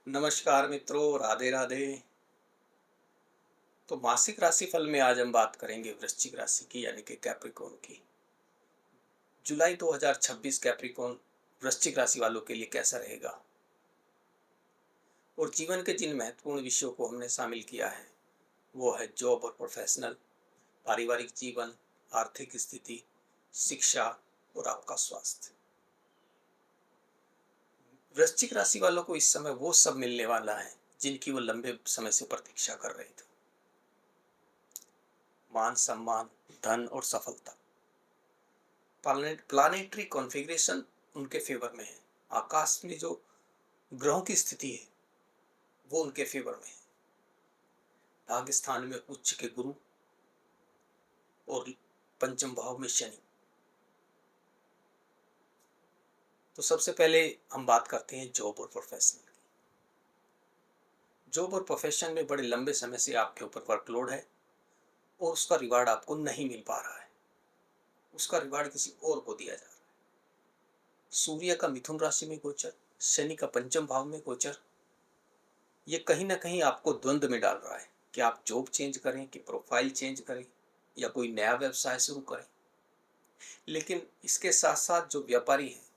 नमस्कार मित्रों, राधे राधे। तो मासिक राशिफल में आज हम बात करेंगे वृश्चिक राशि की यानी कि कैप्रिकॉर्न की। जुलाई 2026 कैप्रिकॉर्न वृश्चिक राशि वालों के लिए कैसा रहेगा और जीवन के जिन महत्वपूर्ण विषयों को हमने शामिल किया है वो है जॉब और प्रोफेशनल, पारिवारिक जीवन, आर्थिक स्थिति, शिक्षा और आपका स्वास्थ्य। वृश्चिक राशि वालों को इस समय वो सब मिलने वाला है जिनकी वो लंबे समय से प्रतीक्षा कर रहे थे। मान सम्मान, धन और सफलता। प्लानेटरी कॉन्फ़िगरेशन उनके फेवर में है। आकाश में जो ग्रहों की स्थिति है वो उनके फेवर में है। भाग्य स्थान में उच्च के गुरु और पंचम भाव में शनि। तो सबसे पहले हम बात करते हैं जॉब और प्रोफेशन की। जॉब और प्रोफेशन में बड़े लंबे समय से आपके ऊपर वर्कलोड है और उसका रिवार्ड आपको नहीं मिल पा रहा है। उसका रिवार्ड किसी और को दिया जा रहा है। सूर्य का मिथुन राशि में गोचर, शनि का पंचम भाव में गोचर, ये कहीं ना कहीं आपको द्वंद्व में डाल रहा है कि आप जॉब चेंज करें कि प्रोफाइल चेंज करें या कोई नया व्यवसाय शुरू करें। लेकिन इसके साथ साथ जो व्यापारी हैं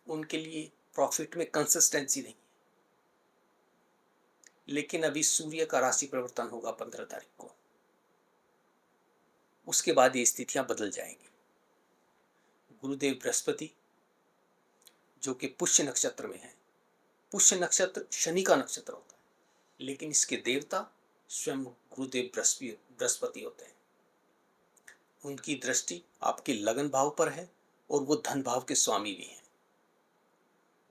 उनके लिए प्रॉफिट में कंसिस्टेंसी नहीं है। लेकिन अभी सूर्य का राशि परिवर्तन होगा 15 तारीख को। उसके बाद ये स्थितियां बदल जाएंगी। गुरुदेव बृहस्पति जो कि पुष्य नक्षत्र में है, पुष्य नक्षत्र शनि का नक्षत्र होता है लेकिन इसके देवता स्वयं गुरुदेव बृहस्पति होते हैं। उनकी दृष्टि आपके लगन भाव पर है और वो धन भाव के स्वामी भी हैं।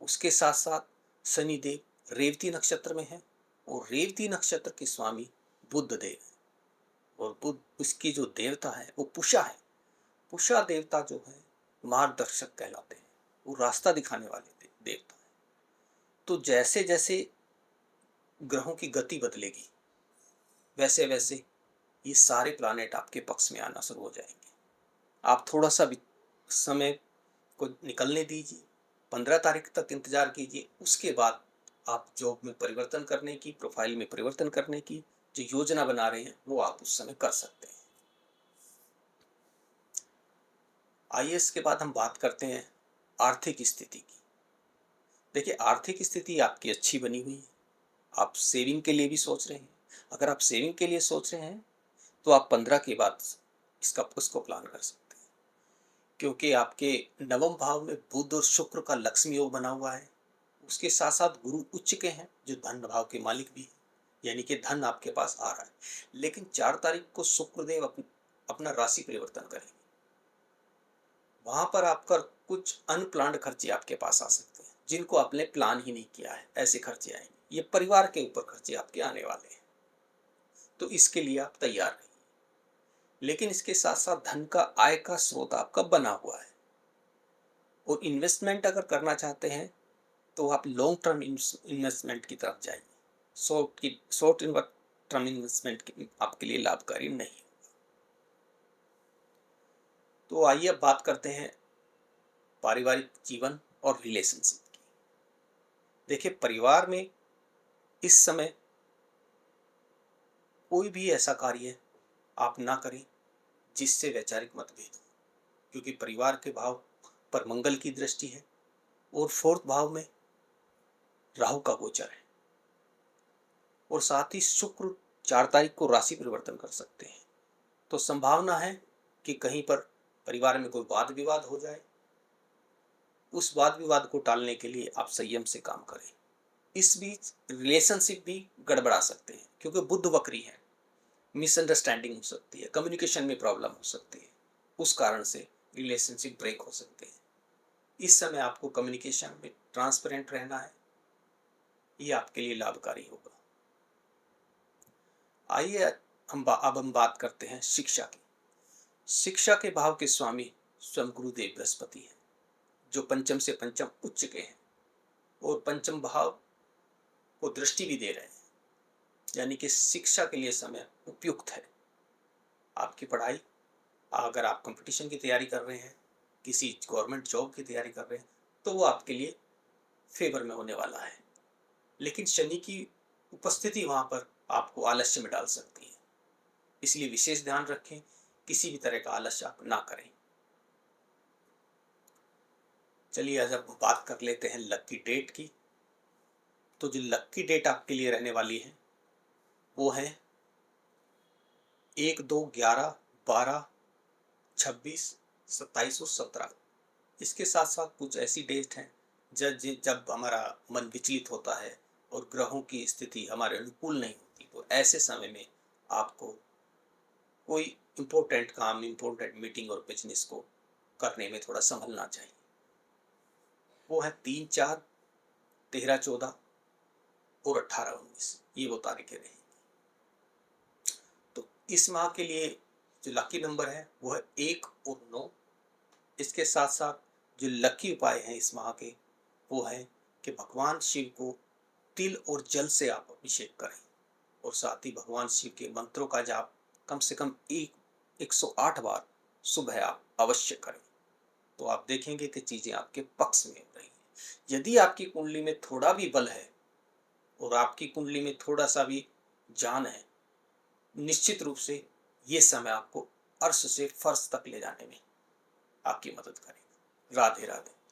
उसके साथ साथ शनिदेव रेवती नक्षत्र में है और रेवती नक्षत्र के स्वामी बुध देव है। और बुध उसकी जो देवता है वो पुषा है। पुषा देवता जो है मार्गदर्शक कहलाते हैं, वो रास्ता दिखाने वाले देवता है। तो जैसे जैसे ग्रहों की गति बदलेगी वैसे वैसे ये सारे प्लानेट आपके पक्ष में आना शुरू हो जाएंगे। आप थोड़ा सा समय को निकलने दीजिए, 15 तारीख तक इंतजार कीजिए। उसके बाद आप जॉब में परिवर्तन करने की, प्रोफाइल में परिवर्तन करने की जो योजना बना रहे हैं वो आप उस समय कर सकते हैं। आइए इसके बाद हम बात करते हैं आर्थिक स्थिति की। देखिए, आर्थिक स्थिति आपकी अच्छी बनी हुई है। आप सेविंग के लिए भी सोच रहे हैं। अगर आप सेविंग के लिए सोच रहे हैं तो आप 15 के बाद उसको प्लान कर सकते हैं, क्योंकि आपके नवम भाव में बुध और शुक्र का लक्ष्मी योग बना हुआ है। उसके साथ साथ गुरु उच्च के हैं जो धन भाव के मालिक भी है, यानी कि धन आपके पास आ रहा है। लेकिन 4 तारीख को शुक्रदेव अपना राशि परिवर्तन करेंगे। वहां पर आपका कुछ अनप्लान्ड खर्चे आपके पास आ सकते हैं जिनको आपने प्लान ही नहीं किया है। ऐसे खर्चे आएंगे, ये परिवार के ऊपर खर्चे आपके आने वाले हैं, तो इसके लिए आप तैयार रहिए। लेकिन इसके साथ साथ धन का आय का स्रोत आपका बना हुआ है। और इन्वेस्टमेंट अगर करना चाहते हैं तो आप लॉन्ग टर्म इन्वेस्टमेंट की तरफ जाइए। शॉर्ट टर्म इन्वेस्टमेंट आपके लिए लाभकारी नहीं। तो आइए अब बात करते हैं पारिवारिक जीवन और रिलेशनशिप की। देखिए, परिवार में इस समय कोई भी ऐसा कार्य आप ना करें जिससे वैचारिक मतभेद हो, क्योंकि परिवार के भाव पर मंगल की दृष्टि है और फोर्थ भाव में राहु का गोचर है। और साथ ही शुक्र 4 तारीख को राशि परिवर्तन कर सकते हैं। तो संभावना है कि कहीं पर परिवार में कोई वाद विवाद हो जाए। उस वाद विवाद को टालने के लिए आप संयम से काम करें। इस बीच रिलेशनशिप भी गड़बड़ा सकते हैं क्योंकि बुध वक्री है। मिसअंडरस्टैंडिंग हो सकती है, कम्युनिकेशन में प्रॉब्लम हो सकती है, उस कारण से रिलेशनशिप ब्रेक हो सकते हैं। इस समय आपको कम्युनिकेशन में ट्रांसपेरेंट रहना है, ये आपके लिए लाभकारी होगा। आइए अब हम बात करते हैं शिक्षा की। शिक्षा के भाव के स्वामी स्वयं गुरुदेव बृहस्पति हैं जो पंचम से पंचम उच्च के हैं और पंचम भाव को दृष्टि भी दे रहे हैं, यानी कि शिक्षा के लिए समय उपयुक्त है। आपकी पढ़ाई, अगर आप कंपटीशन की तैयारी कर रहे हैं, किसी गवर्नमेंट जॉब की तैयारी कर रहे हैं, तो वो आपके लिए फेवर में होने वाला है। लेकिन शनि की उपस्थिति वहां पर आपको आलस्य में डाल सकती है, इसलिए विशेष ध्यान रखें, किसी भी तरह का आलस्य आप ना करें। चलिए आज अब बात कर लेते हैं लकी डेट की। तो जो लकी डेट आपके लिए रहने वाली है वो है 1, 2, 11, 12, 26, 27 और 17। इसके साथ साथ कुछ ऐसी डेट हैं जब हमारा मन विचलित होता है और ग्रहों की स्थिति हमारे अनुकूल नहीं होती, तो ऐसे समय में आपको कोई इम्पोर्टेंट काम, इम्पोर्टेंट मीटिंग और बिजनेस को करने में थोड़ा संभलना चाहिए। वो है 3, 4, 13, 14 और 18, 19, ये वो तारीखें रहेंगी। तो इस माह के लिए जो लकी नंबर है वो है 1 और 9। इसके साथ साथ जो लकी उपाय हैं इस माह के वो है कि भगवान शिव को तिल और जल से आप अभिषेक करें और साथ ही भगवान शिव के मंत्रों का जाप कम से कम 108 बार सुबह आप अवश्य करें। तो आप देखेंगे कि चीजें आपके पक्ष में हो रही हैं। यदि आपकी कुंडली में थोड़ा भी बल है और आपकी कुंडली में थोड़ा सा भी जान है, निश्चित रूप से ये समय आपको अर्श से फर्श तक ले जाने में आपकी मदद करेगा। राधे राधे।